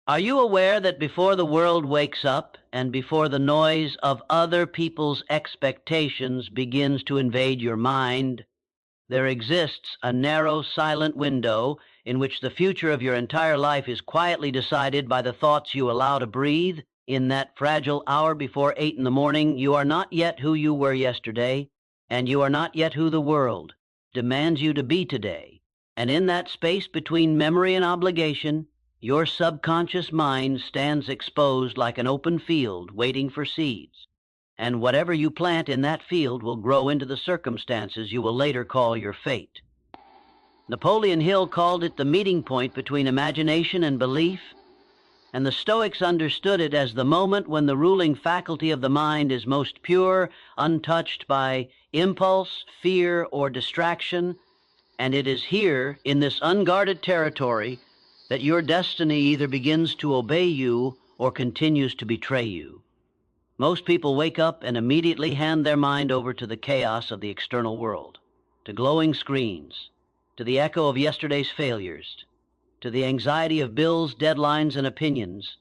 Are you aware that before the world wakes up and before the noise of other people's expectations begins to invade your mind, there exists a narrow, silent window in which the future of your entire life is quietly decided by the thoughts you allow to breathe? In that fragile hour before 8 in the morning, you are not yet who you were yesterday, and you are not yet who the world demands you to be today. And in that space between memory and obligation, your subconscious mind stands exposed like an open field waiting for seeds. And whatever you plant in that field will grow into the circumstances you will later call your fate. Napoleon Hill called it the meeting point between imagination and belief, and the Stoics understood it as the moment when the ruling faculty of the mind is most pure, untouched by impulse, fear, or distraction, and it is here, in this unguarded territory, that your destiny either begins to obey you or continues to betray you. Most people wake up and immediately hand their mind over to the chaos of the external world, to glowing screens, to the echo of yesterday's failures, to the anxiety of bills, deadlines, and opinions.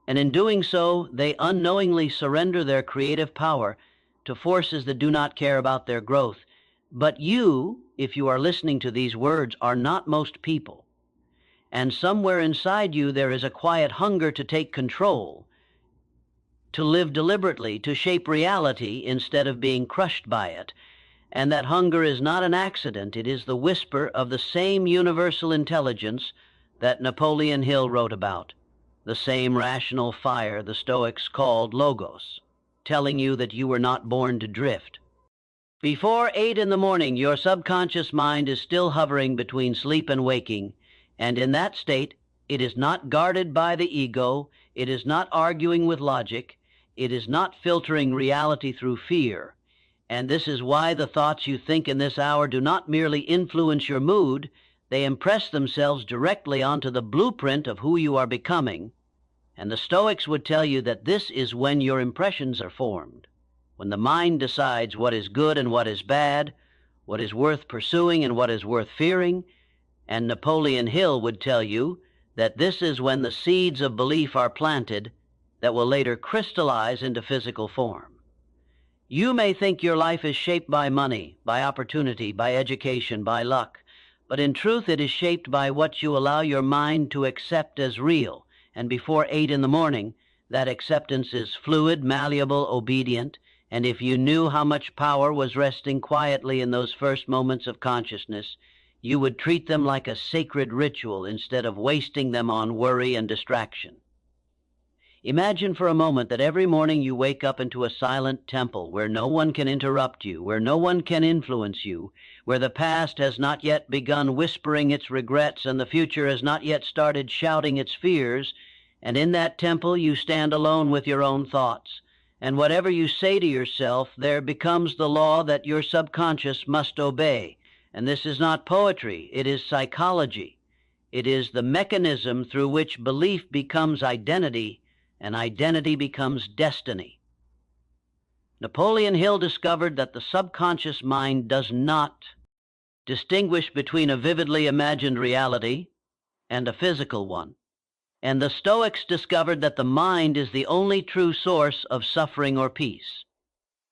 And in doing so, they unknowingly surrender their creative power to forces that do not care about their growth. But you, if you are listening to these words, are not most people. And somewhere inside you there is a quiet hunger to take control, to live deliberately, to shape reality instead of being crushed by it. And that hunger is not an accident. It is the whisper of the same universal intelligence that Napoleon Hill wrote about, the same rational fire the Stoics called logos, telling you that you were not born to drift. Before 8 in the morning, your subconscious mind is still hovering between sleep and waking, and in that state, it is not guarded by the ego, it is not arguing with logic, it is not filtering reality through fear. And this is why the thoughts you think in this hour do not merely influence your mood, they impress themselves directly onto the blueprint of who you are becoming. And the Stoics would tell you that this is when your impressions are formed, when the mind decides what is good and what is bad, what is worth pursuing and what is worth fearing. And Napoleon Hill would tell you that this is when the seeds of belief are planted that will later crystallize into physical form. You may think your life is shaped by money, by opportunity, by education, by luck, but in truth it is shaped by what you allow your mind to accept as real. And before 8 in the morning, that acceptance is fluid, malleable, obedient, and if you knew how much power was resting quietly in those first moments of consciousness, you would treat them like a sacred ritual instead of wasting them on worry and distraction. Imagine for a moment that every morning you wake up into a silent temple where no one can interrupt you, where no one can influence you, where the past has not yet begun whispering its regrets and the future has not yet started shouting its fears, and in that temple you stand alone with your own thoughts. And whatever you say to yourself, there becomes the law that your subconscious must obey. And this is not poetry, it is psychology. It is the mechanism through which belief becomes identity, and identity becomes destiny. Napoleon Hill discovered that the subconscious mind does not distinguish between a vividly imagined reality and a physical one. And the Stoics discovered that the mind is the only true source of suffering or peace.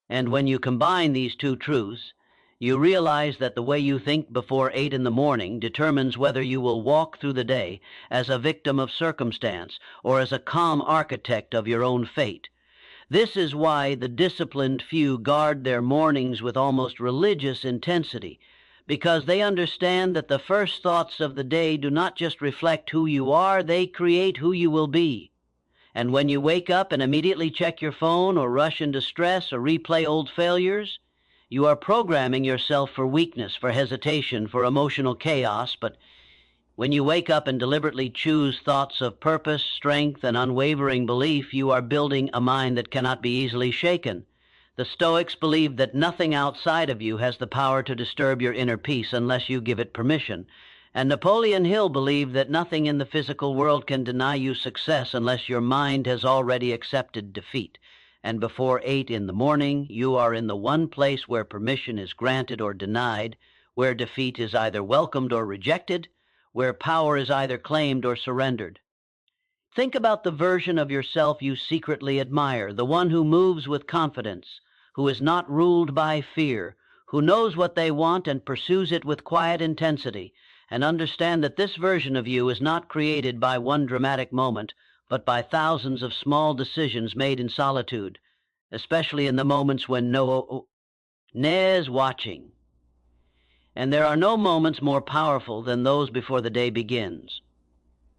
And when you combine these two truths, you realize that the way you think before 8 in the morning determines whether you will walk through the day as a victim of circumstance or as a calm architect of your own fate. This is why the disciplined few guard their mornings with almost religious intensity, because they understand that the first thoughts of the day do not just reflect who you are, they create who you will be. And when you wake up and immediately check your phone or rush into stress or replay old failures, you are programming yourself for weakness, for hesitation, for emotional chaos. But when you wake up and deliberately choose thoughts of purpose, strength, and unwavering belief, you are building a mind that cannot be easily shaken. The Stoics believed that nothing outside of you has the power to disturb your inner peace unless you give it permission. And Napoleon Hill believed that nothing in the physical world can deny you success unless your mind has already accepted defeat. And before 8 in the morning, you are in the one place where permission is granted or denied, where defeat is either welcomed or rejected, where power is either claimed or surrendered. Think about the version of yourself you secretly admire, the one who moves with confidence, who is not ruled by fear, who knows what they want and pursues it with quiet intensity, and understand that this version of you is not created by one dramatic moment, but by thousands of small decisions made in solitude, especially in the moments when no is watching. And there are no moments more powerful than those before the day begins.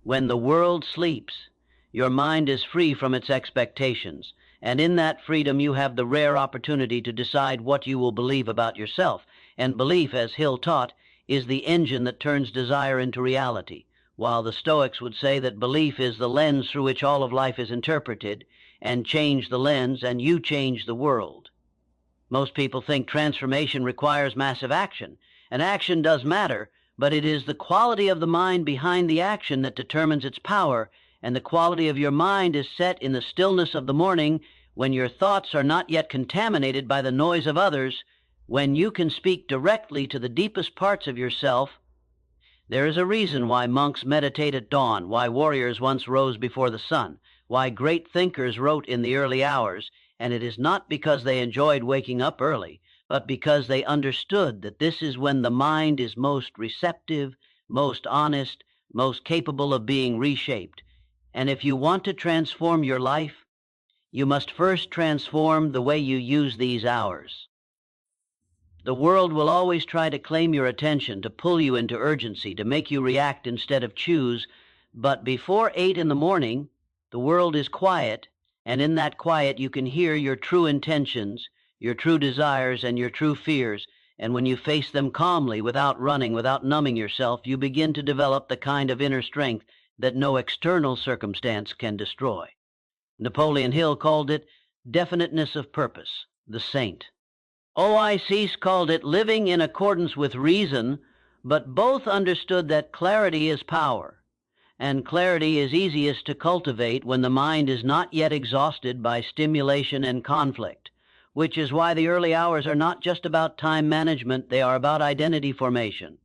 When the world sleeps, your mind is free from its expectations, and in that freedom you have the rare opportunity to decide what you will believe about yourself. And belief, as Hill taught, is the engine that turns desire into reality, while the Stoics would say that belief is the lens through which all of life is interpreted, and change the lens and you change the world. Most people think transformation requires massive action, and action does matter, but it is the quality of the mind behind the action that determines its power, and the quality of your mind is set in the stillness of the morning, when your thoughts are not yet contaminated by the noise of others, when you can speak directly to the deepest parts of yourself. There is a reason why monks meditate at dawn, why warriors once rose before the sun, why great thinkers wrote in the early hours, and it is not because they enjoyed waking up early, but because they understood that this is when the mind is most receptive, most honest, most capable of being reshaped. And if you want to transform your life, you must first transform the way you use these hours. The world will always try to claim your attention, to pull you into urgency, to make you react instead of choose, but before 8 in the morning, the world is quiet, and in that quiet you can hear your true intentions, your true desires, and your true fears, and when you face them calmly, without running, without numbing yourself, you begin to develop the kind of inner strength that no external circumstance can destroy. Napoleon Hill called it definiteness of purpose, the saint. OICs called it living in accordance with reason, but both understood that clarity is power, and clarity is easiest to cultivate when the mind is not yet exhausted by stimulation and conflict, which is why the early hours are not just about time management, they are about identity formation.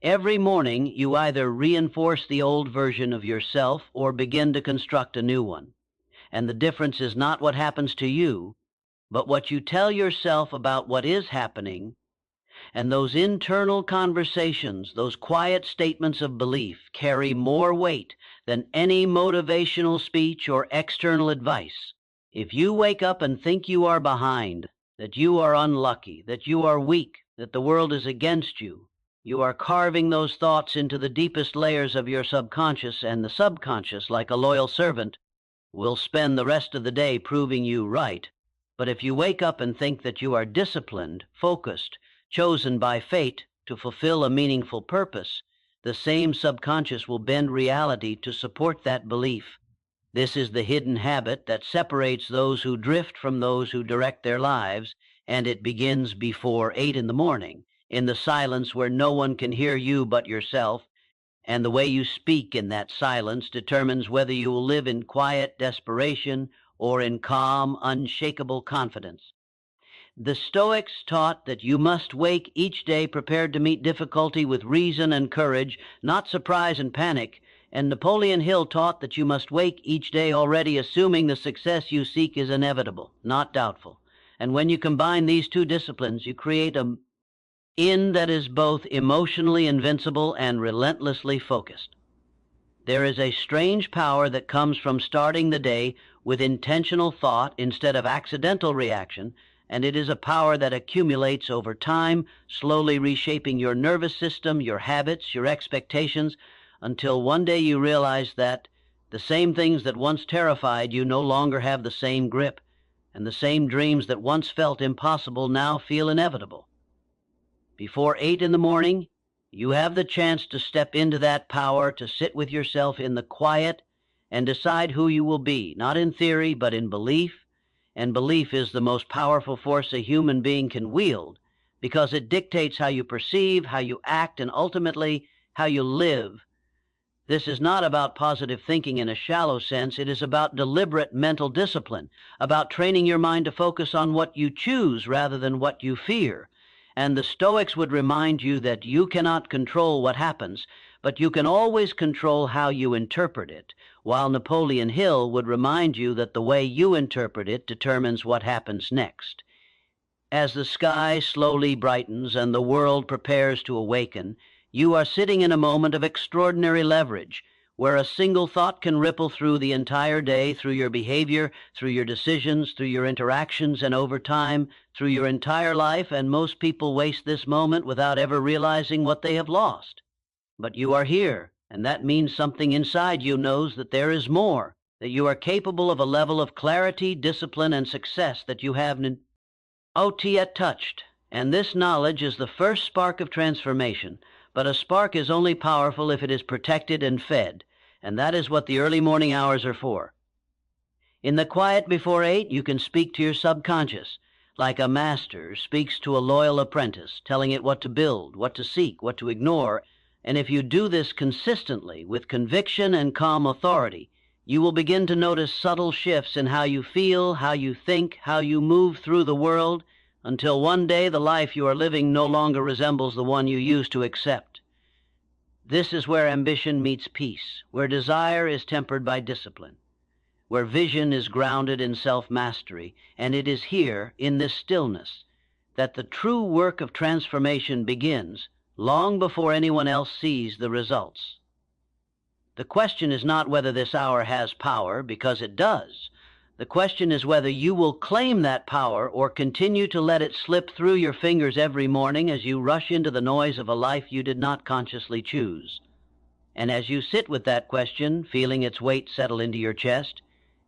Every morning, you either reinforce the old version of yourself or begin to construct a new one. And the difference is not what happens to you, but what you tell yourself about what is happening. And those internal conversations, those quiet statements of belief, carry more weight than any motivational speech or external advice. If you wake up and think you are behind, that you are unlucky, that you are weak, that the world is against you, you are carving those thoughts into the deepest layers of your subconscious, and the subconscious, like a loyal servant, will spend the rest of the day proving you right. But if you wake up and think that you are disciplined, focused, chosen by fate to fulfill a meaningful purpose, the same subconscious will bend reality to support that belief. This is the hidden habit that separates those who drift from those who direct their lives, and it begins before 8 in the morning, in the silence where no one can hear you but yourself, and the way you speak in that silence determines whether you will live in quiet desperation or in calm, unshakable confidence. The Stoics taught that you must wake each day prepared to meet difficulty with reason and courage, not surprise and panic, and Napoleon Hill taught that you must wake each day already assuming the success you seek is inevitable, not doubtful. And when you combine these two disciplines, you create an in that is both emotionally invincible and relentlessly focused. There is a strange power that comes from starting the day with intentional thought instead of accidental reaction, and it is a power that accumulates over time, slowly reshaping your nervous system, your habits, your expectations, until one day you realize that the same things that once terrified you no longer have the same grip, and the same dreams that once felt impossible now feel inevitable. Before 8 in the morning, you have the chance to step into that power, to sit with yourself in the quiet and decide who you will be, not in theory, but in belief. And belief is the most powerful force a human being can wield, because it dictates how you perceive, how you act, and ultimately how you live. This is not about positive thinking in a shallow sense. It is about deliberate mental discipline, about training your mind to focus on what you choose rather than what you fear. And the Stoics would remind you that you cannot control what happens, but you can always control how you interpret it, while Napoleon Hill would remind you that the way you interpret it determines what happens next. As the sky slowly brightens and the world prepares to awaken, you are sitting in a moment of extraordinary leverage, where a single thought can ripple through the entire day, through your behavior, through your decisions, through your interactions, and over time, through your entire life, and most people waste this moment without ever realizing what they have lost. But you are here, and that means something inside you knows that there is more, that you are capable of a level of clarity, discipline, and success that you have yet touched. And this knowledge is the first spark of transformation, but a spark is only powerful if it is protected and fed, and that is what the early morning hours are for. In the quiet before 8, you can speak to your subconscious, like a master speaks to a loyal apprentice, telling it what to build, what to seek, what to ignore. And if you do this consistently, with conviction and calm authority, you will begin to notice subtle shifts in how you feel, how you think, how you move through the world, until one day the life you are living no longer resembles the one you used to accept. This is where ambition meets peace, where desire is tempered by discipline, where vision is grounded in self-mastery, and it is here, in this stillness, that the true work of transformation begins, long before anyone else sees the results. The question is not whether this hour has power, because it does. The question is whether you will claim that power or continue to let it slip through your fingers every morning as you rush into the noise of a life you did not consciously choose. And as you sit with that question, feeling its weight settle into your chest,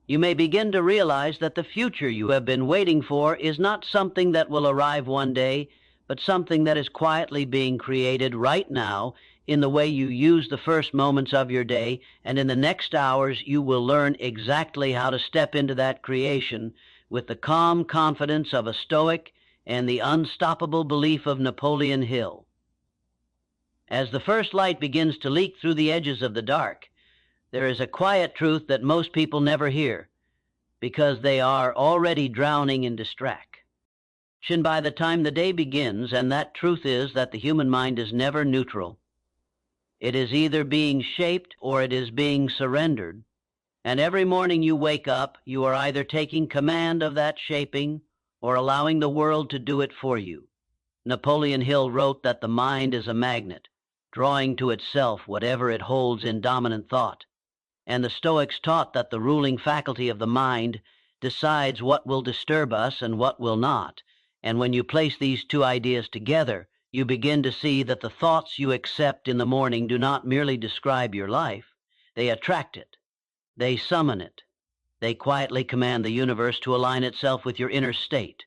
you may begin to realize that the future you have been waiting for is not something that will arrive one day, but something that is quietly being created right now in the way you use the first moments of your day, and in the next hours you will learn exactly how to step into that creation with the calm confidence of a Stoic and the unstoppable belief of Napoleon Hill. As the first light begins to leak through the edges of the dark, there is a quiet truth that most people never hear, because they are already drowning in distraction by the time the day begins, and that truth is that the human mind is never neutral. It is either being shaped or it is being surrendered, and every morning you wake up, you are either taking command of that shaping or allowing the world to do it for you. Napoleon Hill wrote that the mind is a magnet, drawing to itself whatever it holds in dominant thought, and the Stoics taught that the ruling faculty of the mind decides what will disturb us and what will not. And when you place these two ideas together, you begin to see that the thoughts you accept in the morning do not merely describe your life. They attract it. They summon it. They quietly command the universe to align itself with your inner state.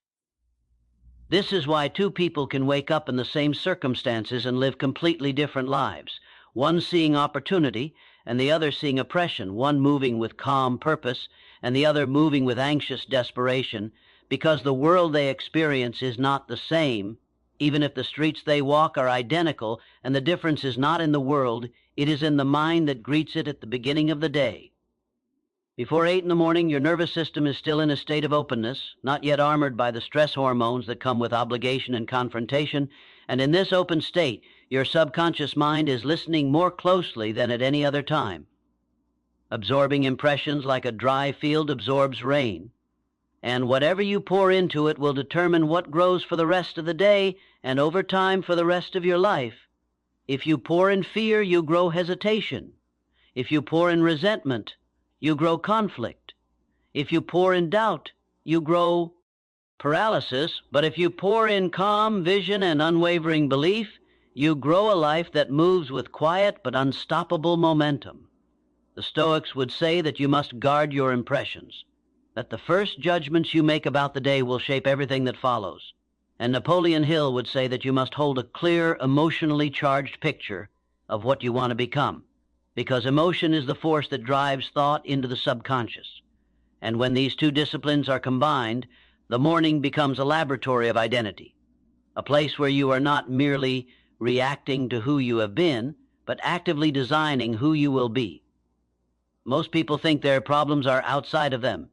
This is why two people can wake up in the same circumstances and live completely different lives, one seeing opportunity and the other seeing oppression, one moving with calm purpose and the other moving with anxious desperation, because the world they experience is not the same. Even if the streets they walk are identical, and the difference is not in the world, it is in the mind that greets it at the beginning of the day. Before 8 in the morning, your nervous system is still in a state of openness, not yet armored by the stress hormones that come with obligation and confrontation, and in this open state, your subconscious mind is listening more closely than at any other time, absorbing impressions like a dry field absorbs rain. And whatever you pour into it will determine what grows for the rest of the day and over time for the rest of your life. If you pour in fear, you grow hesitation. If you pour in resentment, you grow conflict. If you pour in doubt, you grow paralysis. But if you pour in calm, vision, and unwavering belief, you grow a life that moves with quiet but unstoppable momentum. The Stoics would say that you must guard your impressions, that the first judgments you make about the day will shape everything that follows. And Napoleon Hill would say that you must hold a clear, emotionally charged picture of what you want to become, because emotion is the force that drives thought into the subconscious. And when these two disciplines are combined, the morning becomes a laboratory of identity, a place where you are not merely reacting to who you have been, but actively designing who you will be. Most people think their problems are outside of them,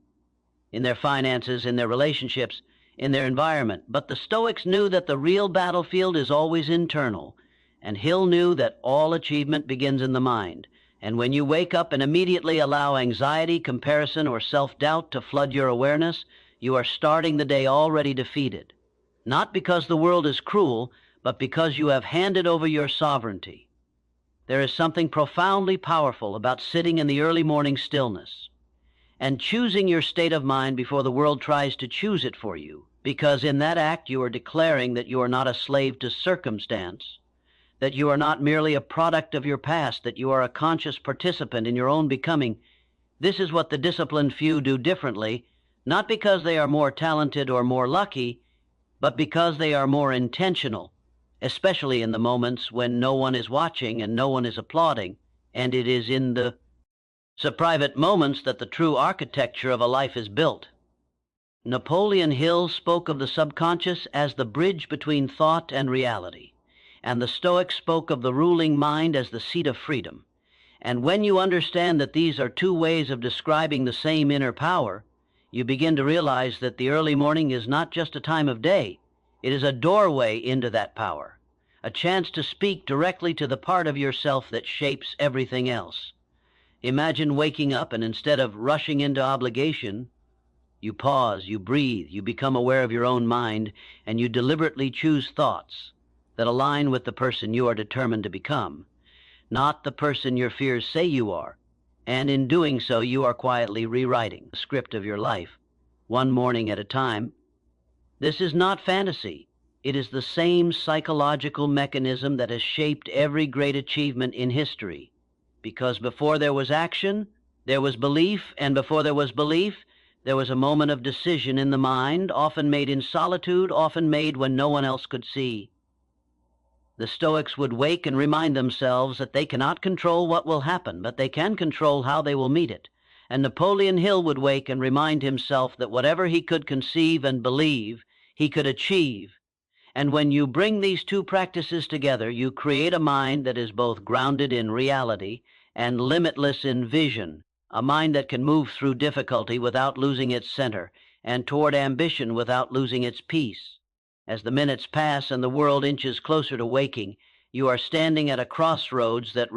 in their finances, in their relationships, in their environment. But the Stoics knew that the real battlefield is always internal, And Hill knew that all achievement begins in the mind. And when you wake up and immediately allow anxiety, comparison, or self-doubt to flood your awareness, you are starting the day already defeated. Not because the world is cruel, but because you have handed over your sovereignty. There is something profoundly powerful about sitting in the early morning stillness and choosing your state of mind before the world tries to choose it for you, because in that act you are declaring that you are not a slave to circumstance, that you are not merely a product of your past, that you are a conscious participant in your own becoming. This is what the disciplined few do differently, not because they are more talented or more lucky, but because they are more intentional, especially in the moments when no one is watching and no one is applauding, and it is in the private moments that the true architecture of a life is built. Napoleon Hill spoke of the subconscious as the bridge between thought and reality, and the Stoics spoke of the ruling mind as the seat of freedom. And when you understand that these are two ways of describing the same inner power, you begin to realize that the early morning is not just a time of day. It is a doorway into that power, a chance to speak directly to the part of yourself that shapes everything else. Imagine waking up and instead of rushing into obligation, you pause, you breathe, you become aware of your own mind, and you deliberately choose thoughts that align with the person you are determined to become, not the person your fears say you are. And in doing so, you are quietly rewriting the script of your life, one morning at a time. This is not fantasy. It is the same psychological mechanism that has shaped every great achievement in history. Because before there was action, there was belief, and before there was belief, there was a moment of decision in the mind, often made in solitude, often made when no one else could see. The Stoics would wake and remind themselves that they cannot control what will happen, but they can control how they will meet it. And Napoleon Hill would wake and remind himself that whatever he could conceive and believe, he could achieve. And when you bring these two practices together, you create a mind that is both grounded in reality and limitless in vision, a mind that can move through difficulty without losing its center, and toward ambition without losing its peace. As the minutes pass and the world inches closer to waking, you are standing at a crossroads that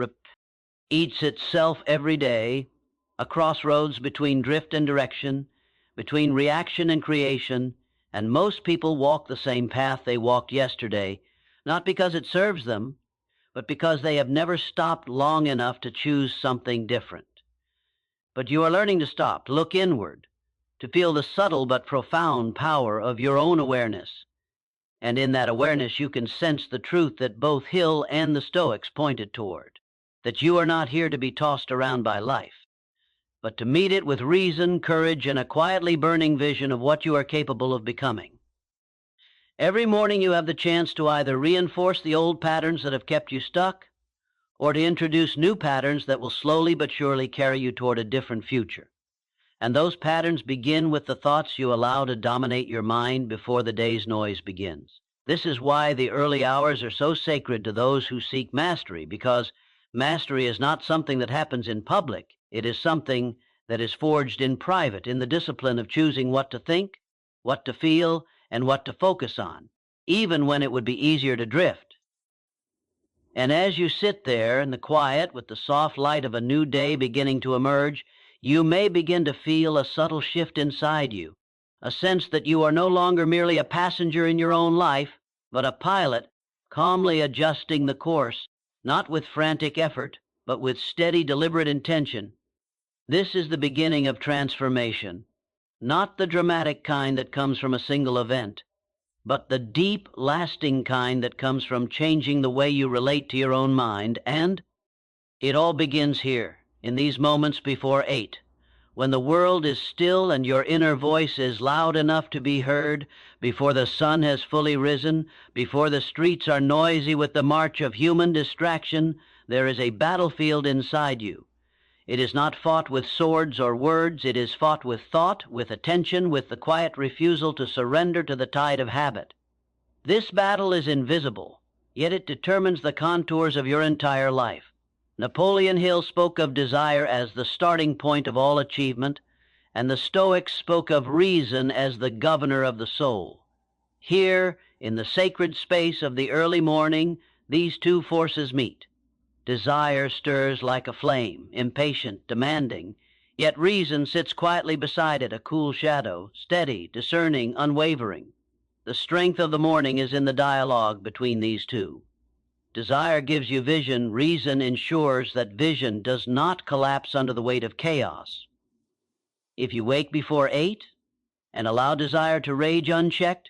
eats itself every day, a crossroads between drift and direction, between reaction and creation, and most people walk the same path they walked yesterday, not because it serves them, but because they have never stopped long enough to choose something different. But you are learning to stop, to look inward, to feel the subtle but profound power of your own awareness. And in that awareness, you can sense the truth that both Hill and the Stoics pointed toward, that you are not here to be tossed around by life, but to meet it with reason, courage, and a quietly burning vision of what you are capable of becoming. Every morning you have the chance to either reinforce the old patterns that have kept you stuck, or to introduce new patterns that will slowly but surely carry you toward a different future. And those patterns begin with the thoughts you allow to dominate your mind before the day's noise begins. This is why the early hours are so sacred to those who seek mastery, because mastery is not something that happens in public. It is something that is forged in private, in the discipline of choosing what to think, what to feel, and what to focus on, even when it would be easier to drift. And as you sit there in the quiet with the soft light of a new day beginning to emerge, you may begin to feel a subtle shift inside you, a sense that you are no longer merely a passenger in your own life, but a pilot calmly adjusting the course, not with frantic effort, but with steady, deliberate intention. This is the beginning of transformation, not the dramatic kind that comes from a single event, but the deep, lasting kind that comes from changing the way you relate to your own mind. And it all begins here, in these moments before 8, when the world is still and your inner voice is loud enough to be heard, before the sun has fully risen, before the streets are noisy with the march of human distraction. There is a battlefield inside you. It is not fought with swords or words. It is fought with thought, with attention, with the quiet refusal to surrender to the tide of habit. This battle is invisible, yet it determines the contours of your entire life. Napoleon Hill spoke of desire as the starting point of all achievement, and the Stoics spoke of reason as the governor of the soul. Here, in the sacred space of the early morning, these two forces meet. Desire stirs like a flame, impatient, demanding, yet reason sits quietly beside it, a cool shadow, steady, discerning, unwavering. The strength of the morning is in the dialogue between these two. Desire gives you vision. Reason ensures that vision does not collapse under the weight of chaos. If you wake before 8 and allow desire to rage unchecked,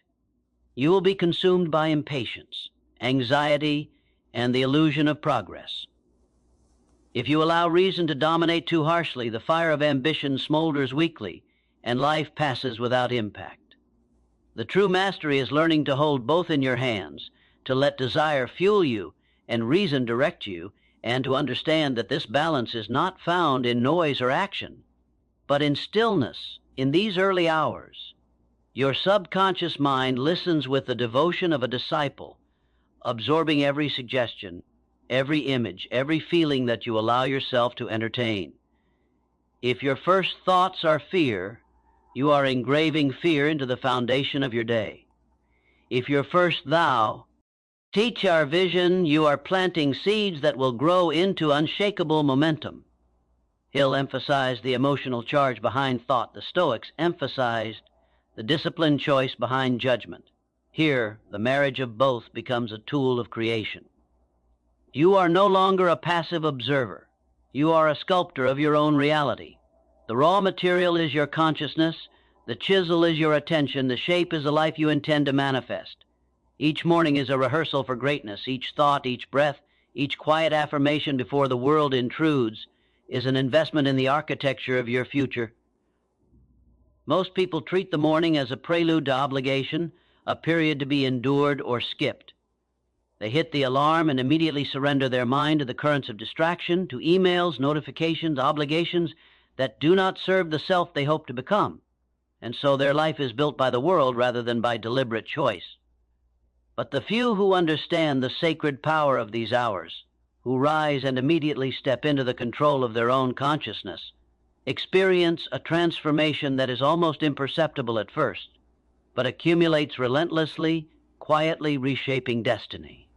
you will be consumed by impatience, anxiety, and the illusion of progress. If you allow reason to dominate too harshly, the fire of ambition smolders weakly, and life passes without impact. The true mastery is learning to hold both in your hands, to let desire fuel you and reason direct you, and to understand that this balance is not found in noise or action, but in stillness. In these early hours, your subconscious mind listens with the devotion of a disciple, absorbing every suggestion, every image, every feeling that you allow yourself to entertain. If your first thoughts are fear, you are engraving fear into the foundation of your day. If your first thou teach our vision, you are planting seeds that will grow into unshakable momentum. Hill emphasized the emotional charge behind thought. The Stoics emphasized the disciplined choice behind judgment. Here, the marriage of both becomes a tool of creation. You are no longer a passive observer. You are a sculptor of your own reality. The raw material is your consciousness, the chisel is your attention, the shape is the life you intend to manifest. Each morning is a rehearsal for greatness. Each thought, each breath, each quiet affirmation before the world intrudes is an investment in the architecture of your future. Most people treat the morning as a prelude to obligation, a period to be endured or skipped. They hit the alarm and immediately surrender their mind to the currents of distraction, to emails, notifications, obligations that do not serve the self they hope to become. And so their life is built by the world rather than by deliberate choice. But the few who understand the sacred power of these hours, who rise and immediately step into the control of their own consciousness, experience a transformation that is almost imperceptible at first, but accumulates relentlessly, quietly reshaping destiny.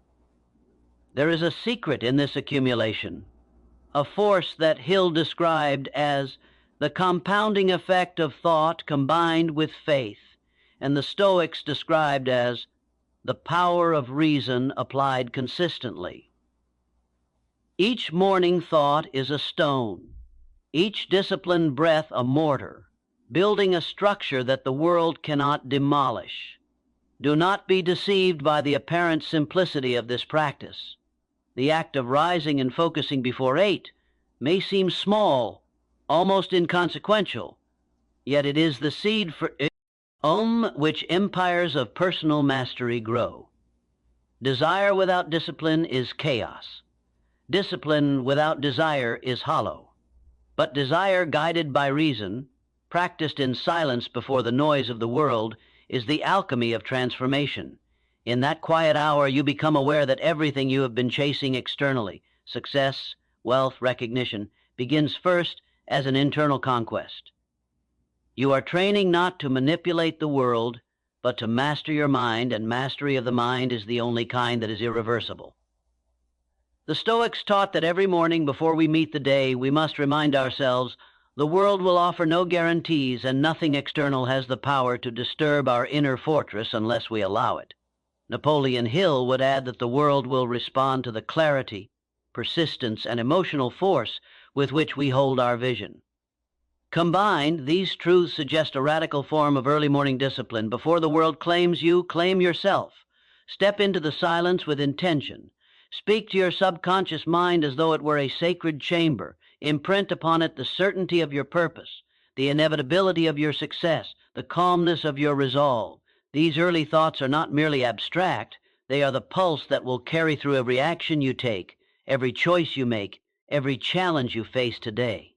There is a secret in this accumulation, a force that Hill described as the compounding effect of thought combined with faith, and the Stoics described as the power of reason applied consistently. Each morning thought is a stone, each disciplined breath a mortar, building a structure that the world cannot demolish. Do not be deceived by the apparent simplicity of this practice. The act of rising and focusing before 8 may seem small, almost inconsequential, yet it is the seed for which empires of personal mastery grow. Desire without discipline is chaos. Discipline without desire is hollow. But desire guided by reason, practiced in silence before the noise of the world, is the alchemy of transformation. In that quiet hour, you become aware that everything you have been chasing externally, success, wealth, recognition, begins first as an internal conquest. You are training not to manipulate the world, but to master your mind, and mastery of the mind is the only kind that is irreversible. The Stoics taught that every morning before we meet the day, we must remind ourselves the world will offer no guarantees, and nothing external has the power to disturb our inner fortress unless we allow it. Napoleon Hill would add that the world will respond to the clarity, persistence, and emotional force with which we hold our vision. Combined, these truths suggest a radical form of early morning discipline. Before the world claims you, claim yourself. Step into the silence with intention. Speak to your subconscious mind as though it were a sacred chamber. Imprint upon it the certainty of your purpose, the inevitability of your success, the calmness of your resolve. These early thoughts are not merely abstract. They are the pulse that will carry through every action you take, every choice you make, every challenge you face today.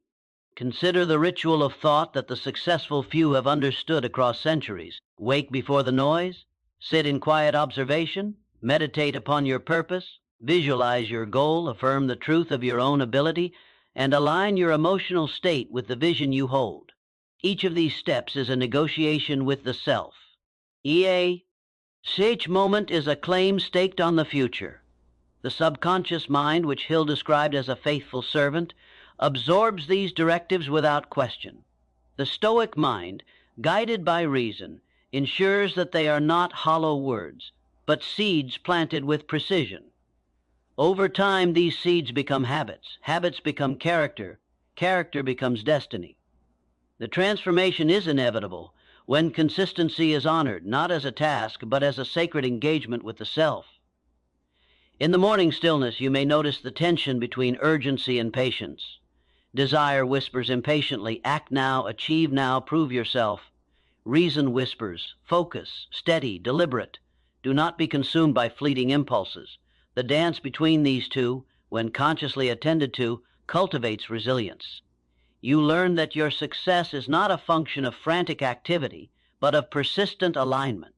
Consider the ritual of thought that the successful few have understood across centuries. Wake before the noise, sit in quiet observation, meditate upon your purpose, visualize your goal, affirm the truth of your own ability, and align your emotional state with the vision you hold. Each of these steps is a negotiation with the self. Each moment is a claim staked on the future. The subconscious mind, which Hill described as a faithful servant, absorbs these directives without question. The Stoic mind, guided by reason, ensures that they are not hollow words, but seeds planted with precision. Over time, these seeds become habits. Habits become character. Character becomes destiny. The transformation is inevitable when consistency is honored, not as a task, but as a sacred engagement with the self. In the morning stillness, you may notice the tension between urgency and patience. Desire whispers impatiently, act now, achieve now, prove yourself. Reason whispers, focus, steady, deliberate. Do not be consumed by fleeting impulses. The dance between these two, when consciously attended to, cultivates resilience. You learn that your success is not a function of frantic activity, but of persistent alignment.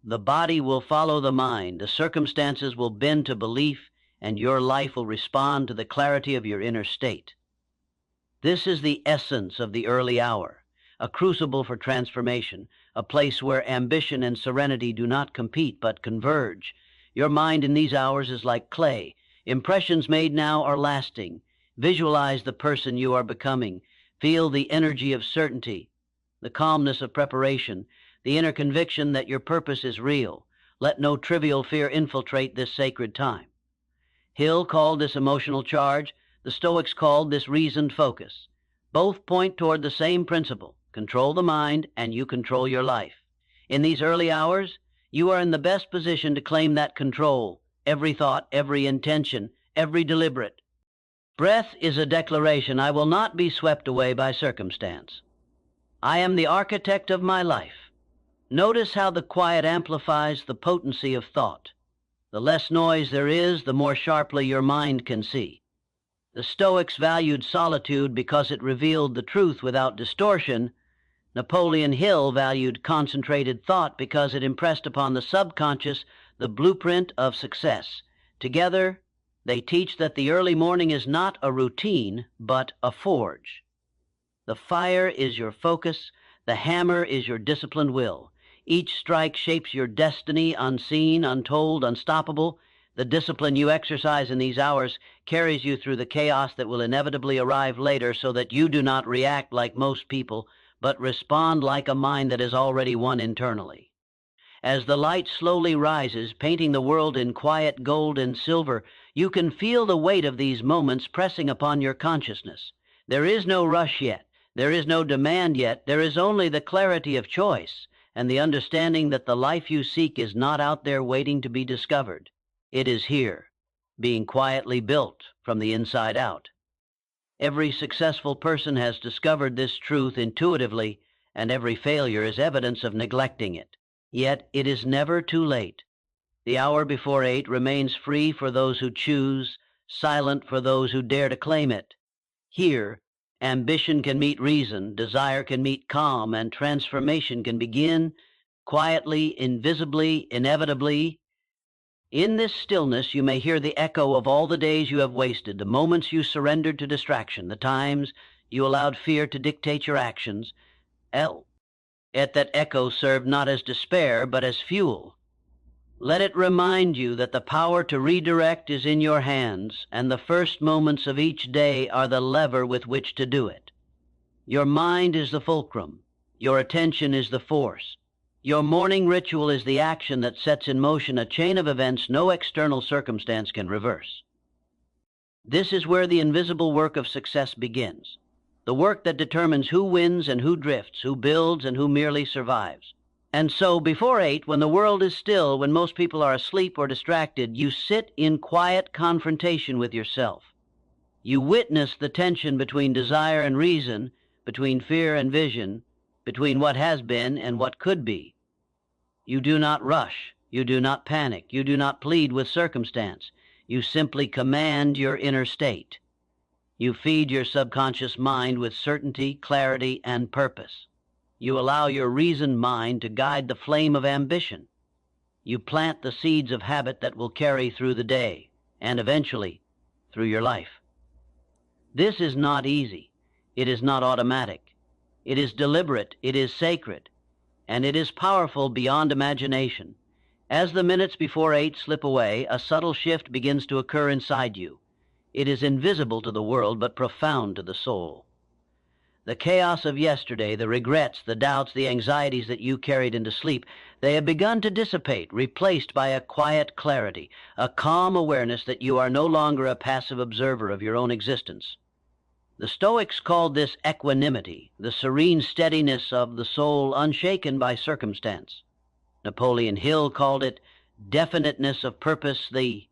The body will follow the mind, the circumstances will bend to belief, and your life will respond to the clarity of your inner state. This is the essence of the early hour, a crucible for transformation, a place where ambition and serenity do not compete but converge. Your mind in these hours is like clay. Impressions made now are lasting. Visualize the person you are becoming. Feel the energy of certainty, the calmness of preparation, the inner conviction that your purpose is real. Let no trivial fear infiltrate this sacred time. Hill called this emotional charge. The Stoics called this reasoned focus. Both point toward the same principle: control the mind, and you control your life. In these early hours, you are in the best position to claim that control, every thought, every intention, every deliberate. Breath is a declaration: I will not be swept away by circumstance. I am the architect of my life. Notice how the quiet amplifies the potency of thought. The less noise there is, the more sharply your mind can see. The Stoics valued solitude because it revealed the truth without distortion. Napoleon Hill valued concentrated thought because it impressed upon the subconscious the blueprint of success. Together, they teach that the early morning is not a routine, but a forge. The fire is your focus. The hammer is your disciplined will. Each strike shapes your destiny, unseen, untold, unstoppable. The discipline you exercise in these hours carries you through the chaos that will inevitably arrive later, so that you do not react like most people, but respond like a mind that is already won internally. As the light slowly rises, painting the world in quiet gold and silver, you can feel the weight of these moments pressing upon your consciousness. There is no rush yet. There is no demand yet. There is only the clarity of choice and the understanding that the life you seek is not out there waiting to be discovered. It is here, being quietly built from the inside out. Every successful person has discovered this truth intuitively, and every failure is evidence of neglecting it. Yet it is never too late. The hour before 8 remains free for those who choose, silent for those who dare to claim it. Here, ambition can meet reason, desire can meet calm, and transformation can begin quietly, invisibly, inevitably. In this stillness, you may hear the echo of all the days you have wasted, the moments you surrendered to distraction, the times you allowed fear to dictate your actions. Yet that echo served not as despair, but as fuel. Let it remind you that the power to redirect is in your hands, and the first moments of each day are the lever with which to do it. Your mind is the fulcrum. Your attention is the force. Your morning ritual is the action that sets in motion a chain of events no external circumstance can reverse. This is where the invisible work of success begins, the work that determines who wins and who drifts, who builds and who merely survives. And so, before 8, when the world is still, when most people are asleep or distracted, you sit in quiet confrontation with yourself. You witness the tension between desire and reason, between fear and vision, between what has been and what could be. You do not rush. You do not panic. You do not plead with circumstance. You simply command your inner state. You feed your subconscious mind with certainty, clarity, and purpose. You allow your reasoned mind to guide the flame of ambition. You plant the seeds of habit that will carry through the day, and eventually through your life. This is not easy. It is not automatic. It is deliberate. It is sacred. And it is powerful beyond imagination. As the minutes before 8 slip away, a subtle shift begins to occur inside you. It is invisible to the world, but profound to the soul. The chaos of yesterday, the regrets, the doubts, the anxieties that you carried into sleep, they have begun to dissipate, replaced by a quiet clarity, a calm awareness that you are no longer a passive observer of your own existence. The Stoics called this equanimity, the serene steadiness of the soul unshaken by circumstance. Napoleon Hill called it definiteness of purpose, the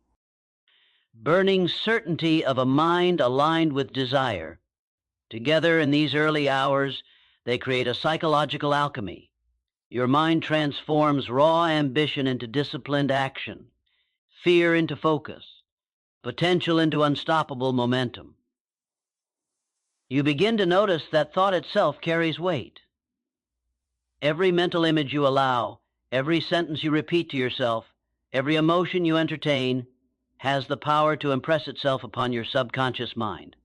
burning certainty of a mind aligned with desire. Together in these early hours, they create a psychological alchemy. Your mind transforms raw ambition into disciplined action, fear into focus, potential into unstoppable momentum. You begin to notice that thought itself carries weight. Every mental image you allow, every sentence you repeat to yourself, every emotion you entertain, has the power to impress itself upon your subconscious mind.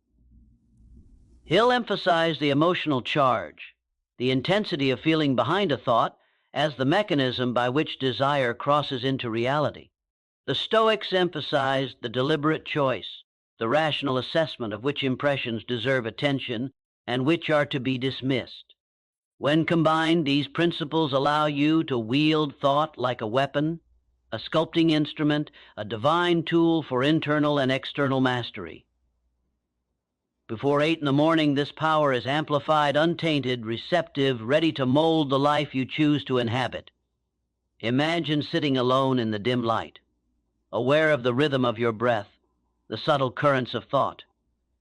Hill emphasized the emotional charge, the intensity of feeling behind a thought, as the mechanism by which desire crosses into reality. The Stoics emphasized the deliberate choice, the rational assessment of which impressions deserve attention and which are to be dismissed. When combined, these principles allow you to wield thought like a weapon, a sculpting instrument, a divine tool for internal and external mastery. Before 8 in the morning, this power is amplified, untainted, receptive, ready to mold the life you choose to inhabit. Imagine sitting alone in the dim light, aware of the rhythm of your breath, the subtle currents of thought,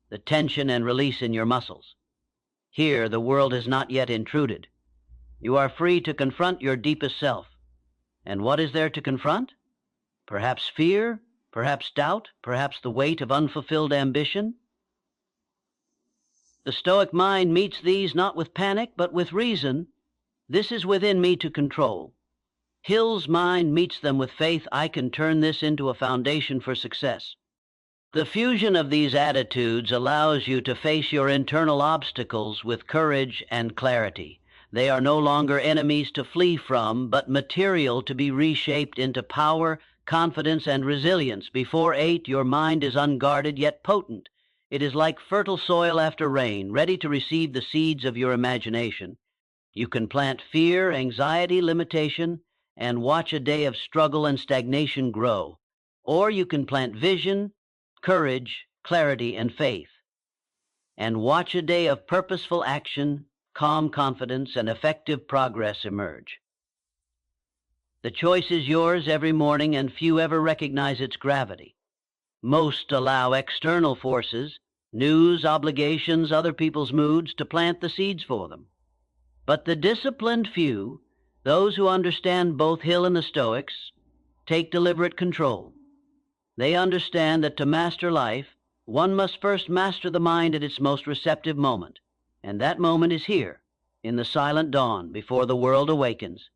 the tension and release in your muscles. Here, the world has not yet intruded. You are free to confront your deepest self. And what is there to confront? Perhaps fear, perhaps doubt, perhaps the weight of unfulfilled ambition. The Stoic mind meets these not with panic, but with reason. This is within me to control. Hill's mind meets them with faith. I can turn this into a foundation for success. The fusion of these attitudes allows you to face your internal obstacles with courage and clarity. They are no longer enemies to flee from, but material to be reshaped into power, confidence, and resilience. Before 8, your mind is unguarded yet potent. It is like fertile soil after rain, ready to receive the seeds of your imagination. You can plant fear, anxiety, limitation, and watch a day of struggle and stagnation grow. Or you can plant vision, courage, clarity, and faith, and watch a day of purposeful action, calm confidence, and effective progress emerge. The choice is yours every morning, and few ever recognize its gravity. Most allow external forces, news, obligations, other people's moods, to plant the seeds for them. But the disciplined few, those who understand both Hill and the Stoics, take deliberate control. They understand that to master life, one must first master the mind at its most receptive moment. And that moment is here, in the silent dawn, before the world awakens.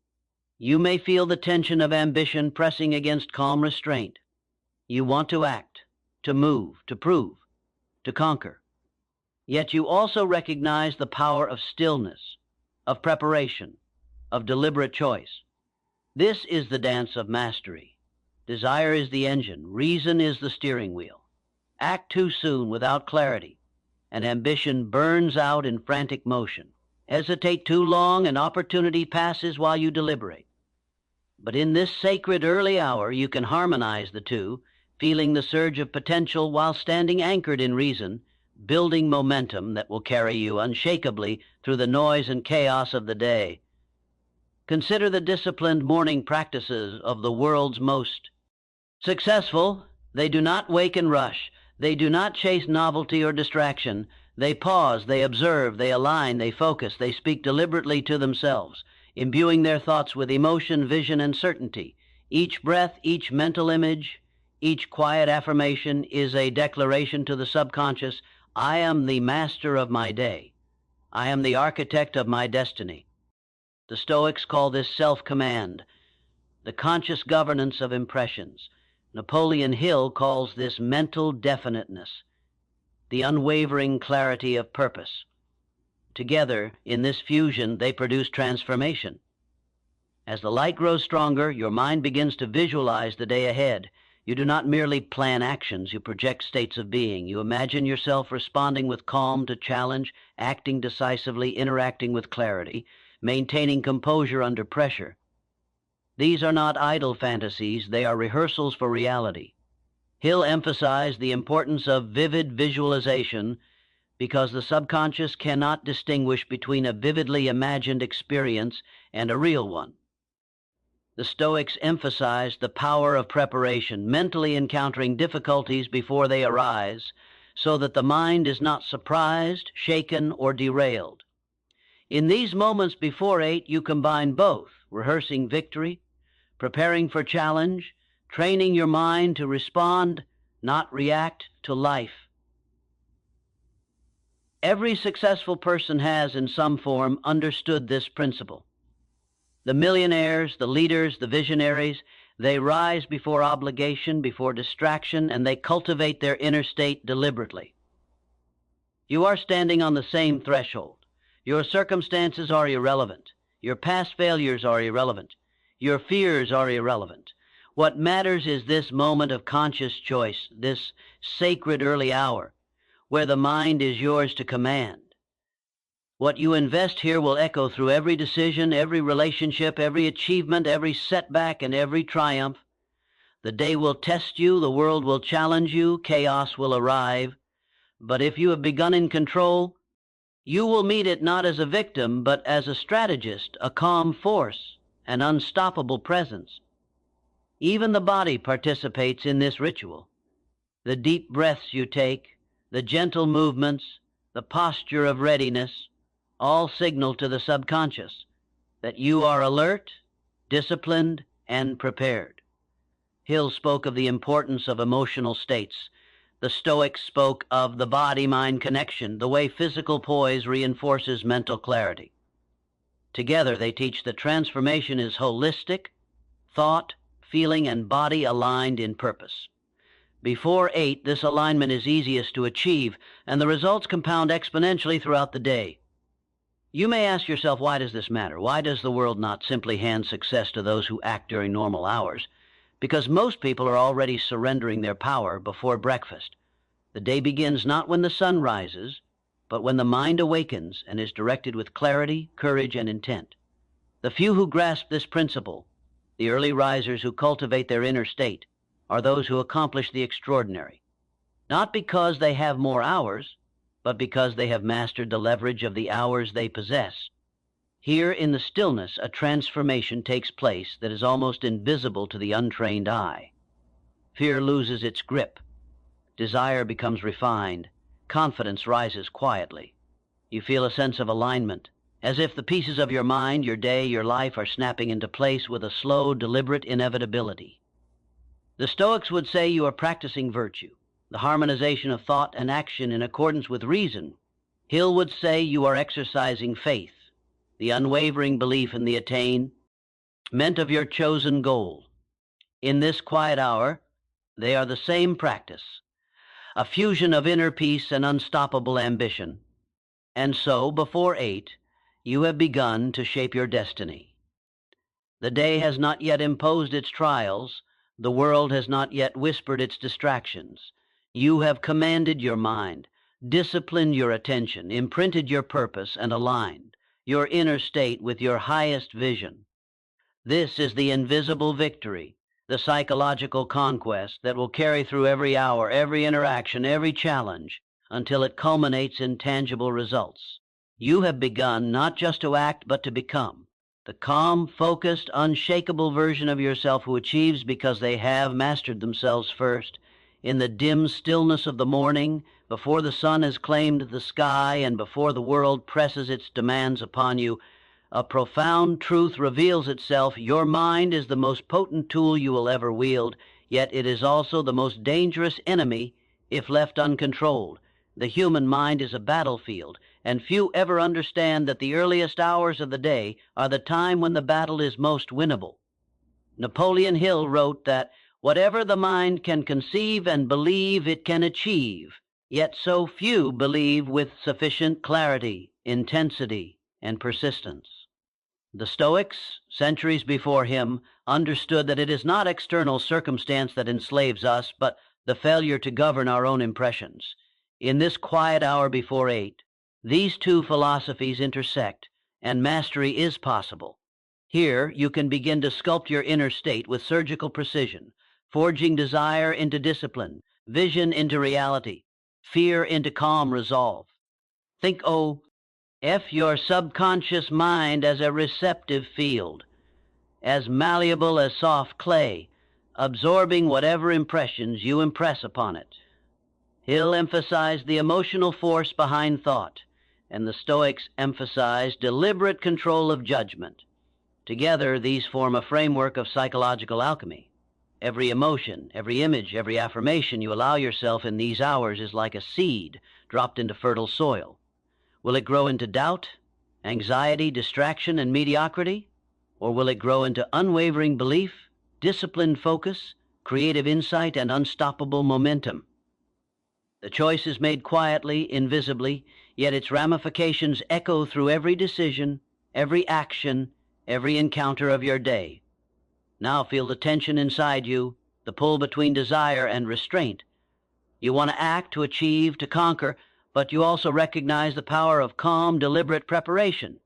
You may feel the tension of ambition pressing against calm restraint. You want to act, to move, to prove, to conquer. Yet you also recognize the power of stillness, of preparation, of deliberate choice. This is the dance of mastery. Desire is the engine, reason is the steering wheel. Act too soon without clarity, and ambition burns out in frantic motion. Hesitate too long, and opportunity passes while you deliberate. But in this sacred early hour, you can harmonize the two, feeling the surge of potential while standing anchored in reason, building momentum that will carry you unshakably through the noise and chaos of the day. Consider the disciplined morning practices of the world's most successful. They do not wake and rush. They do not chase novelty or distraction. They pause, they observe, they align, they focus, they speak deliberately to themselves, imbuing their thoughts with emotion, vision, and certainty. Each breath, each mental image, each quiet affirmation is a declaration to the subconscious, I am the master of my day. I am the architect of my destiny. The Stoics call this self-command, the conscious governance of impressions. Napoleon Hill calls this mental definiteness, the unwavering clarity of purpose. Together, in this fusion, they produce transformation. As the light grows stronger, your mind begins to visualize the day ahead. You do not merely plan actions, you project states of being. You imagine yourself responding with calm to challenge, acting decisively, interacting with clarity, maintaining composure under pressure. These are not idle fantasies, they are rehearsals for reality. Hill emphasized the importance of vivid visualization because the subconscious cannot distinguish between a vividly imagined experience and a real one. The Stoics emphasized the power of preparation, mentally encountering difficulties before they arise, so that the mind is not surprised, shaken, or derailed. In these moments before 8, you combine both, rehearsing victory, preparing for challenge, training your mind to respond, not react, to life. Every successful person has, in some form, understood this principle. The millionaires, the leaders, the visionaries, they rise before obligation, before distraction, and they cultivate their inner state deliberately. You are standing on the same threshold. Your circumstances are irrelevant. Your past failures are irrelevant. Your fears are irrelevant. What matters is this moment of conscious choice, this sacred early hour, where the mind is yours to command. What you invest here will echo through every decision, every relationship, every achievement, every setback, and every triumph. The day will test you, the world will challenge you, chaos will arrive. But if you have begun in control, you will meet it not as a victim, but as a strategist, a calm force, an unstoppable presence. Even the body participates in this ritual. The deep breaths you take, the gentle movements, the posture of readiness, all signal to the subconscious that you are alert, disciplined, and prepared. Hill spoke of the importance of emotional states. The Stoics spoke of the body-mind connection, the way physical poise reinforces mental clarity. Together, they teach that transformation is holistic, thought, feeling, and body aligned in purpose. Before 8, this alignment is easiest to achieve, and the results compound exponentially throughout the day. You may ask yourself, why does this matter? Why does the world not simply hand success to those who act during normal hours? Because most people are already surrendering their power before breakfast. The day begins not when the sun rises, but when the mind awakens and is directed with clarity, courage, and intent. The few who grasp this principle, the early risers who cultivate their inner state, are those who accomplish the extraordinary. Not because they have more hours, but because they have mastered the leverage of the hours they possess. Here in the stillness, a transformation takes place that is almost invisible to the untrained eye. Fear loses its grip. Desire becomes refined. Confidence rises quietly. You feel a sense of alignment, as if the pieces of your mind, your day, your life are snapping into place with a slow, deliberate inevitability. The Stoics would say you are practicing virtue, the harmonization of thought and action in accordance with reason. Hill would say you are exercising faith, the unwavering belief in the attainment of your chosen goal. In this quiet hour, they are the same practice, a fusion of inner peace and unstoppable ambition. And so, before 8, you have begun to shape your destiny. The day has not yet imposed its trials. The world has not yet whispered its distractions. You have commanded your mind, disciplined your attention, imprinted your purpose, and aligned your inner state with your highest vision. This is the invisible victory, the psychological conquest that will carry through every hour, every interaction, every challenge, until it culminates in tangible results. You have begun not just to act, but to become the calm, focused, unshakable version of yourself who achieves because they have mastered themselves first. In the dim stillness of the morning, before the sun has claimed the sky and before the world presses its demands upon you, a profound truth reveals itself. Your mind is the most potent tool you will ever wield, yet it is also the most dangerous enemy if left uncontrolled. The human mind is a battlefield, and few ever understand that the earliest hours of the day are the time when the battle is most winnable. Napoleon Hill wrote that whatever the mind can conceive and believe it can achieve, yet so few believe with sufficient clarity, intensity, and persistence. The Stoics, centuries before him, understood that it is not external circumstance that enslaves us, but the failure to govern our own impressions. In this quiet hour before 8, these two philosophies intersect, and mastery is possible. Here, you can begin to sculpt your inner state with surgical precision, forging desire into discipline, vision into reality, fear into calm resolve. Think, your subconscious mind as a receptive field, as malleable as soft clay, absorbing whatever impressions you impress upon it. Hill emphasized the emotional force behind thought, and the Stoics emphasized deliberate control of judgment. Together, these form a framework of psychological alchemy. Every emotion, every image, every affirmation you allow yourself in these hours is like a seed dropped into fertile soil. Will it grow into doubt, anxiety, distraction, and mediocrity? Or will it grow into unwavering belief, disciplined focus, creative insight, and unstoppable momentum? The choice is made quietly, invisibly, yet its ramifications echo through every decision, every action, every encounter of your day. Now feel the tension inside you, the pull between desire and restraint. You want to act, to achieve, to conquer, but you also recognize the power of calm, deliberate preparation.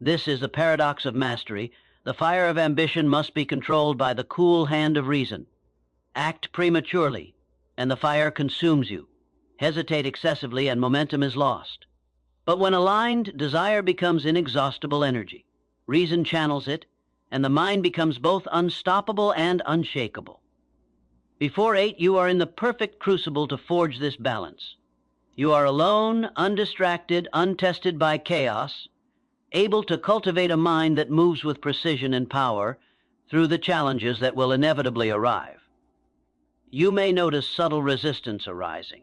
This is the paradox of mastery. The fire of ambition must be controlled by the cool hand of reason. Act prematurely, and the fire consumes you. Hesitate excessively, and momentum is lost. But when aligned, desire becomes inexhaustible energy. Reason channels it, and the mind becomes both unstoppable and unshakable. Before 8, you are in the perfect crucible to forge this balance. You are alone, undistracted, untested by chaos, able to cultivate a mind that moves with precision and power through the challenges that will inevitably arrive. You may notice subtle resistance arising,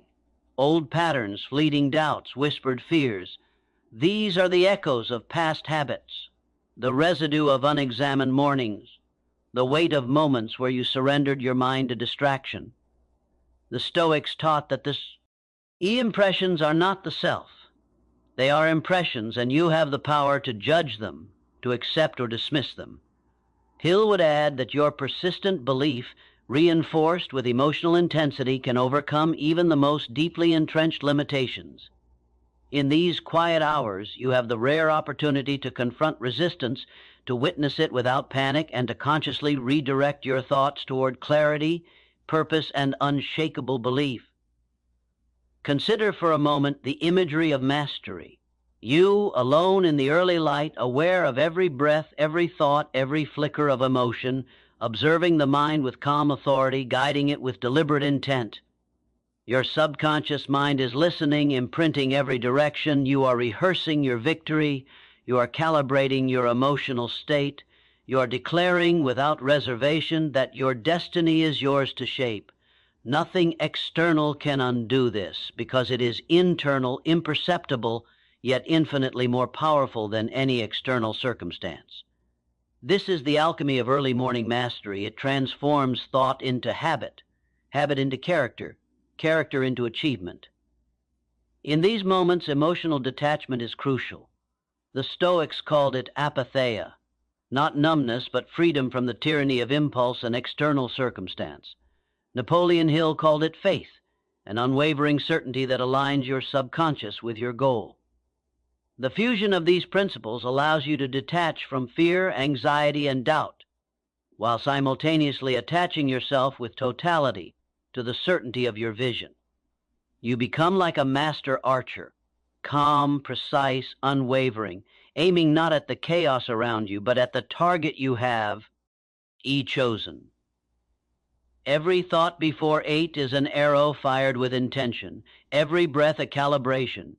old patterns, fleeting doubts, whispered fears. These are the echoes of past habits, the residue of unexamined mornings, the weight of moments where you surrendered your mind to distraction. The Stoics taught that impressions are not the self. They are impressions, and you have the power to judge them, to accept or dismiss them. Hill would add that your persistent belief, reinforced with emotional intensity, can overcome even the most deeply entrenched limitations. In these quiet hours, you have the rare opportunity to confront resistance, to witness it without panic, and to consciously redirect your thoughts toward clarity, purpose, and unshakable belief. Consider for a moment the imagery of mastery. You, alone in the early light, aware of every breath, every thought, every flicker of emotion, observing the mind with calm authority, guiding it with deliberate intent. Your subconscious mind is listening, imprinting every direction. You are rehearsing your victory. You are calibrating your emotional state. You are declaring without reservation that your destiny is yours to shape. Nothing external can undo this, because it is internal, imperceptible, yet infinitely more powerful than any external circumstance. This is the alchemy of early morning mastery. It transforms thought into habit, habit into character, character into achievement. In these moments, emotional detachment is crucial. The Stoics called it apatheia, not numbness, but freedom from the tyranny of impulse and external circumstance. Napoleon Hill called it faith, an unwavering certainty that aligns your subconscious with your goal. The fusion of these principles allows you to detach from fear, anxiety, and doubt, while simultaneously attaching yourself with totality to the certainty of your vision. You become like a master archer, calm, precise, unwavering, aiming not at the chaos around you, but at the target you have chosen. Every thought before 8 is an arrow fired with intention, every breath a calibration,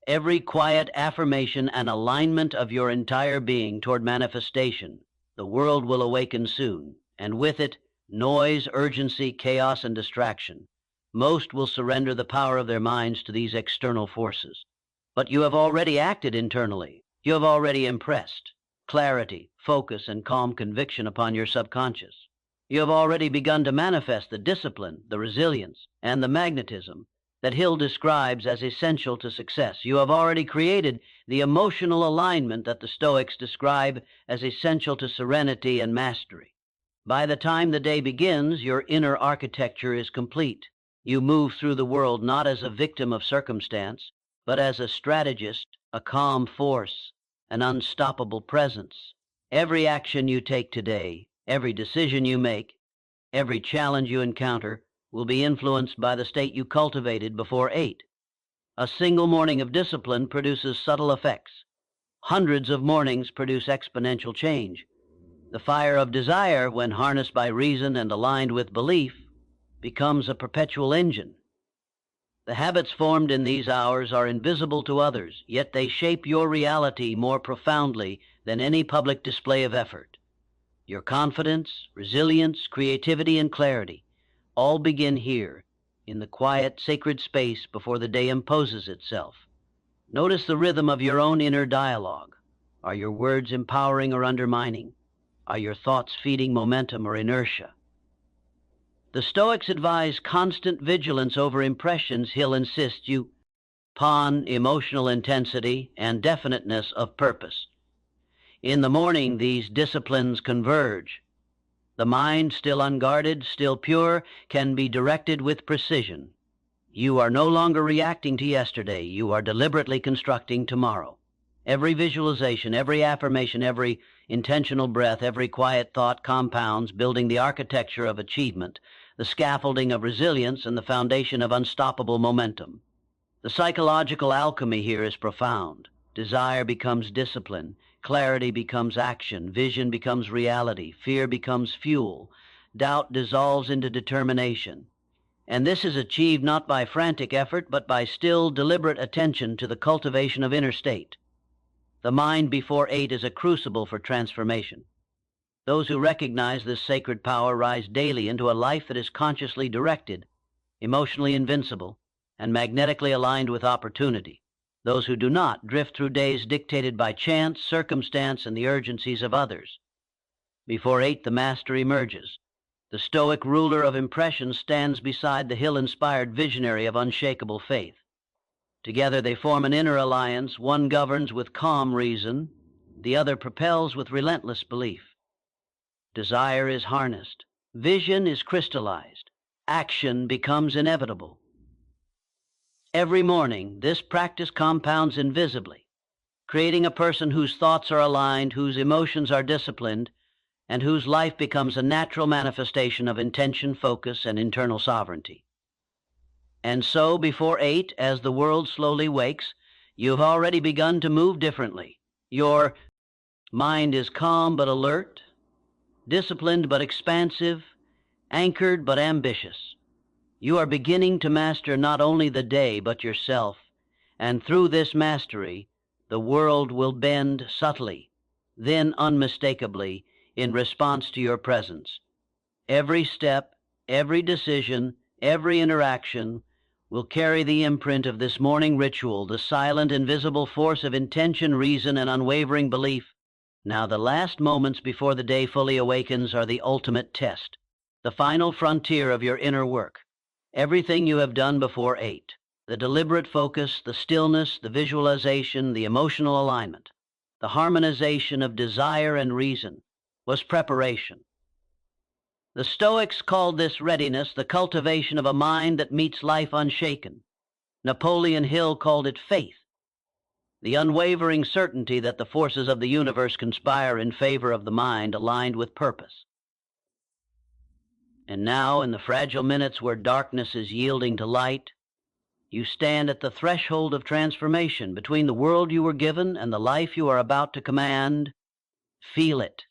every quiet affirmation an alignment of your entire being toward manifestation. The world will awaken soon, and with it, noise, urgency, chaos, and distraction. Most will surrender the power of their minds to these external forces. But you have already acted internally. You have already impressed clarity, focus, and calm conviction upon your subconscious. You have already begun to manifest the discipline, the resilience, and the magnetism that Hill describes as essential to success. You have already created the emotional alignment that the Stoics describe as essential to serenity and mastery. By the time the day begins, your inner architecture is complete. You move through the world not as a victim of circumstance, but as a strategist, a calm force, an unstoppable presence. Every action you take today, every decision you make, every challenge you encounter will be influenced by the state you cultivated before 8. A single morning of discipline produces subtle effects. Hundreds of mornings produce exponential change. The fire of desire, when harnessed by reason and aligned with belief, becomes a perpetual engine. The habits formed in these hours are invisible to others, yet they shape your reality more profoundly than any public display of effort. Your confidence, resilience, creativity, and clarity all begin here, in the quiet, sacred space before the day imposes itself. Notice the rhythm of your own inner dialogue. Are your words empowering or undermining? Are your thoughts feeding momentum or inertia? The Stoics advise constant vigilance over impressions. Hill insists you pawn emotional intensity and definiteness of purpose. In the morning, these disciplines converge. The mind, still unguarded, still pure, can be directed with precision. You are no longer reacting to yesterday. You are deliberately constructing tomorrow. Every visualization, every affirmation, every intentional breath, every quiet thought compounds, building the architecture of achievement, the scaffolding of resilience, and the foundation of unstoppable momentum. The psychological alchemy here is profound. Desire becomes discipline. Clarity becomes action. Vision becomes reality. Fear becomes fuel. Doubt dissolves into determination. And this is achieved not by frantic effort, but by still, deliberate attention to the cultivation of inner state. The mind before 8 is a crucible for transformation. Those who recognize this sacred power rise daily into a life that is consciously directed, emotionally invincible, and magnetically aligned with opportunity. Those who do not drift through days dictated by chance, circumstance, and the urgencies of others. Before 8, the master emerges. The Stoic ruler of impressions stands beside the Hill-inspired visionary of unshakable faith. Together they form an inner alliance. One governs with calm reason, the other propels with relentless belief. Desire is harnessed. Vision is crystallized. Action becomes inevitable. Every morning, this practice compounds invisibly, creating a person whose thoughts are aligned, whose emotions are disciplined, and whose life becomes a natural manifestation of intention, focus, and internal sovereignty. And so, before 8, as the world slowly wakes, you've already begun to move differently. Your mind is calm but alert, disciplined but expansive, anchored but ambitious. You are beginning to master not only the day but yourself, and through this mastery, the world will bend subtly, then unmistakably, in response to your presence. Every step, every decision, every interaction will carry the imprint of this morning ritual, the silent, invisible force of intention, reason, and unwavering belief. Now, the last moments before the day fully awakens are the ultimate test, the final frontier of your inner work. Everything you have done before 8, the deliberate focus, the stillness, the visualization, the emotional alignment, the harmonization of desire and reason, was preparation. The Stoics called this readiness the cultivation of a mind that meets life unshaken. Napoleon Hill called it faith, the unwavering certainty that the forces of the universe conspire in favor of the mind aligned with purpose. And now, in the fragile minutes where darkness is yielding to light, you stand at the threshold of transformation between the world you were given and the life you are about to command. Feel it.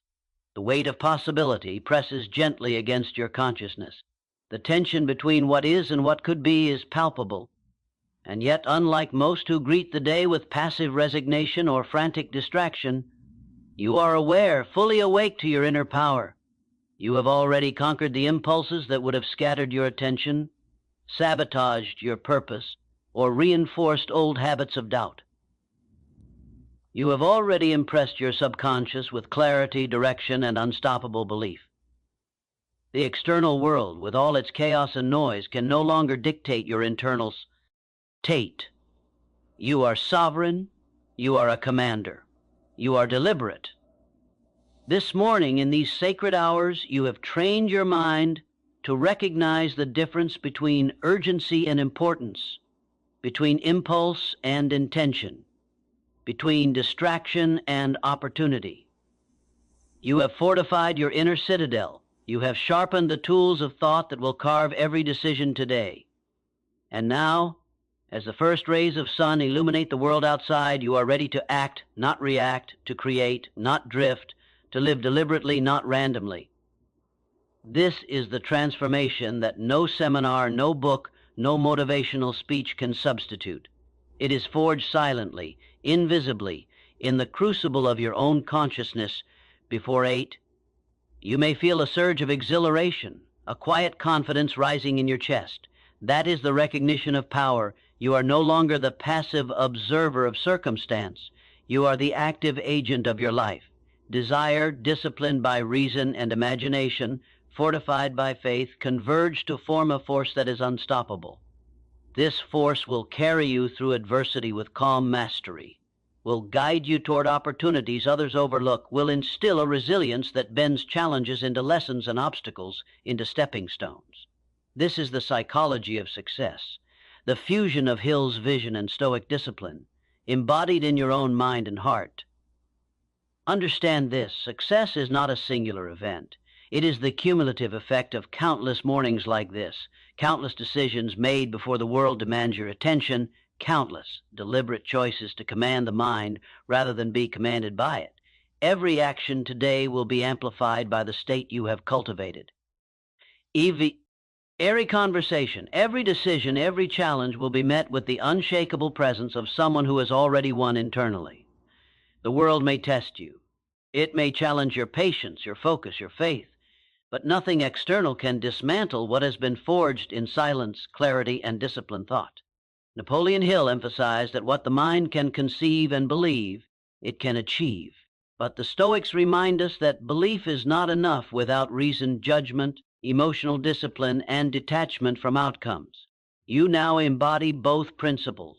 The weight of possibility presses gently against your consciousness. The tension between what is and what could be is palpable. And yet, unlike most who greet the day with passive resignation or frantic distraction, you are aware, fully awake to your inner power. You have already conquered the impulses that would have scattered your attention, sabotaged your purpose, or reinforced old habits of doubt. You have already impressed your subconscious with clarity, direction, and unstoppable belief. The external world, with all its chaos and noise, can no longer dictate your internal Tate. You are sovereign. You are a commander. You are deliberate. This morning, in these sacred hours, you have trained your mind to recognize the difference between urgency and importance, between impulse and intention, between distraction and opportunity. You have fortified your inner citadel. You have sharpened the tools of thought that will carve every decision today. And now, as the first rays of sun illuminate the world outside, you are ready to act, not react, to create, not drift, to live deliberately, not randomly. This is the transformation that no seminar, no book, no motivational speech can substitute. It is forged silently, invisibly, in the crucible of your own consciousness. Before 8, you may feel a surge of exhilaration, a quiet confidence rising in your chest. That is the recognition of power. You are no longer the passive observer of circumstance. You are the active agent of your life. Desire, disciplined by reason and imagination, fortified by faith, converge to form a force that is unstoppable. This force will carry you through adversity with calm mastery, will guide you toward opportunities others overlook, will instill a resilience that bends challenges into lessons and obstacles into stepping stones. This is the psychology of success, the fusion of Hill's vision and Stoic discipline, embodied in your own mind and heart. Understand this: success is not a singular event. It is the cumulative effect of countless mornings like this, countless decisions made before the world demands your attention, countless deliberate choices to command the mind rather than be commanded by it. Every action today will be amplified by the state you have cultivated. Every conversation, every decision, every challenge will be met with the unshakable presence of someone who has already won internally. The world may test you. It may challenge your patience, your focus, your faith, but nothing external can dismantle what has been forged in silence, clarity, and disciplined thought. Napoleon Hill emphasized that what the mind can conceive and believe, it can achieve. But the Stoics remind us that belief is not enough without reasoned judgment, emotional discipline, and detachment from outcomes. You now embody both principles.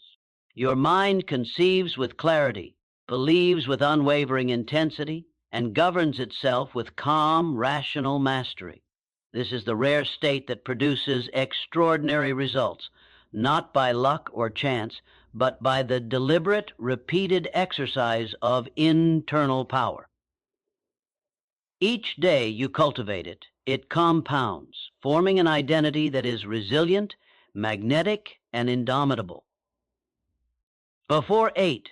Your mind conceives with clarity, believes with unwavering intensity, and governs itself with calm, rational mastery. This is the rare state that produces extraordinary results, not by luck or chance, but by the deliberate, repeated exercise of internal power. Each day you cultivate it, it compounds, forming an identity that is resilient, magnetic, and indomitable. Before 8,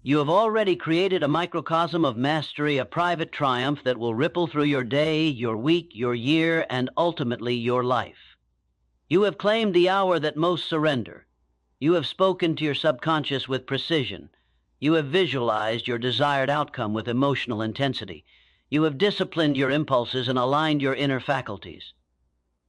you have already created a microcosm of mastery, a private triumph that will ripple through your day, your week, your year, and ultimately your life. You have claimed the hour that most surrender. You have spoken to your subconscious with precision. You have visualized your desired outcome with emotional intensity. You have disciplined your impulses and aligned your inner faculties.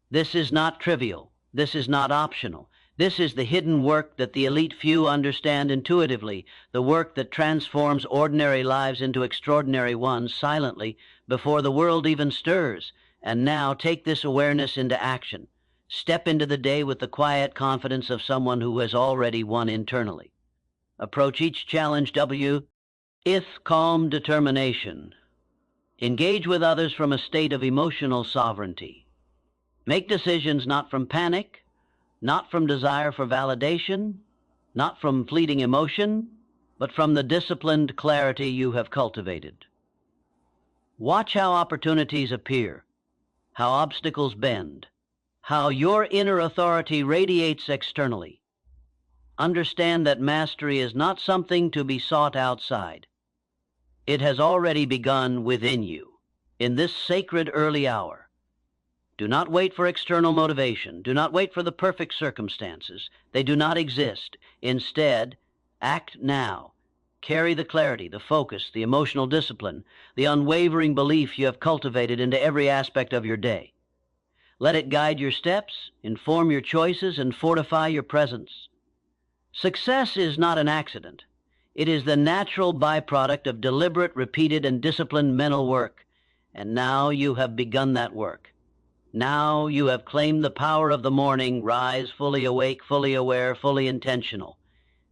This is not trivial. This is not optional. This is the hidden work that the elite few understand intuitively, the work that transforms ordinary lives into extraordinary ones silently before the world even stirs. And now take this awareness into action. Step into the day with the quiet confidence of someone who has already won internally. Approach each challenge with calm determination. Engage with others from a state of emotional sovereignty. Make decisions not from panic, not from desire for validation, not from fleeting emotion, but from the disciplined clarity you have cultivated. Watch how opportunities appear, how obstacles bend, how your inner authority radiates externally. Understand that mastery is not something to be sought outside. It has already begun within you, in this sacred early hour. Do not wait for external motivation. Do not wait for the perfect circumstances. They do not exist. Instead, act now. Carry the clarity, the focus, the emotional discipline, the unwavering belief you have cultivated into every aspect of your day. Let it guide your steps, inform your choices, and fortify your presence. Success is not an accident. It is the natural byproduct of deliberate, repeated, and disciplined mental work. And now you have begun that work. Now you have claimed the power of the morning. Rise fully awake, fully aware, fully intentional.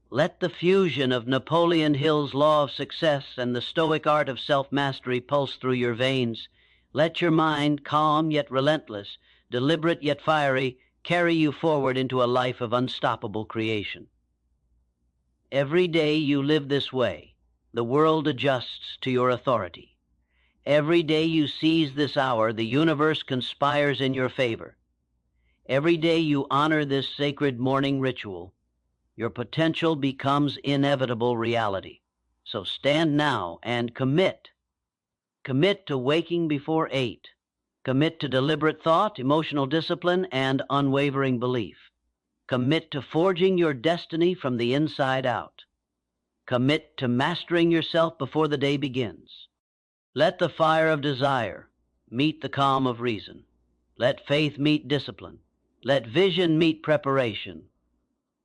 Let the fusion of Napoleon Hill's law of success and the Stoic art of self-mastery pulse through your veins. Let your mind, calm yet relentless, deliberate yet fiery, carry you forward into a life of unstoppable creation. Every day you live this way, the world adjusts to your authority. Every day you seize this hour, the universe conspires in your favor. Every day you honor this sacred morning ritual, your potential becomes inevitable reality. So stand now and commit. Commit to waking before 8. Commit to deliberate thought, emotional discipline, and unwavering belief. Commit to forging your destiny from the inside out. Commit to mastering yourself before the day begins. Let the fire of desire meet the calm of reason. Let faith meet discipline. Let vision meet preparation.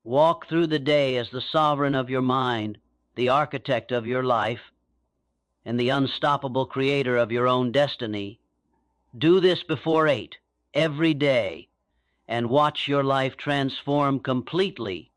Walk through the day as the sovereign of your mind, the architect of your life, and the unstoppable creator of your own destiny. Do this before 8, every day, and watch your life transform completely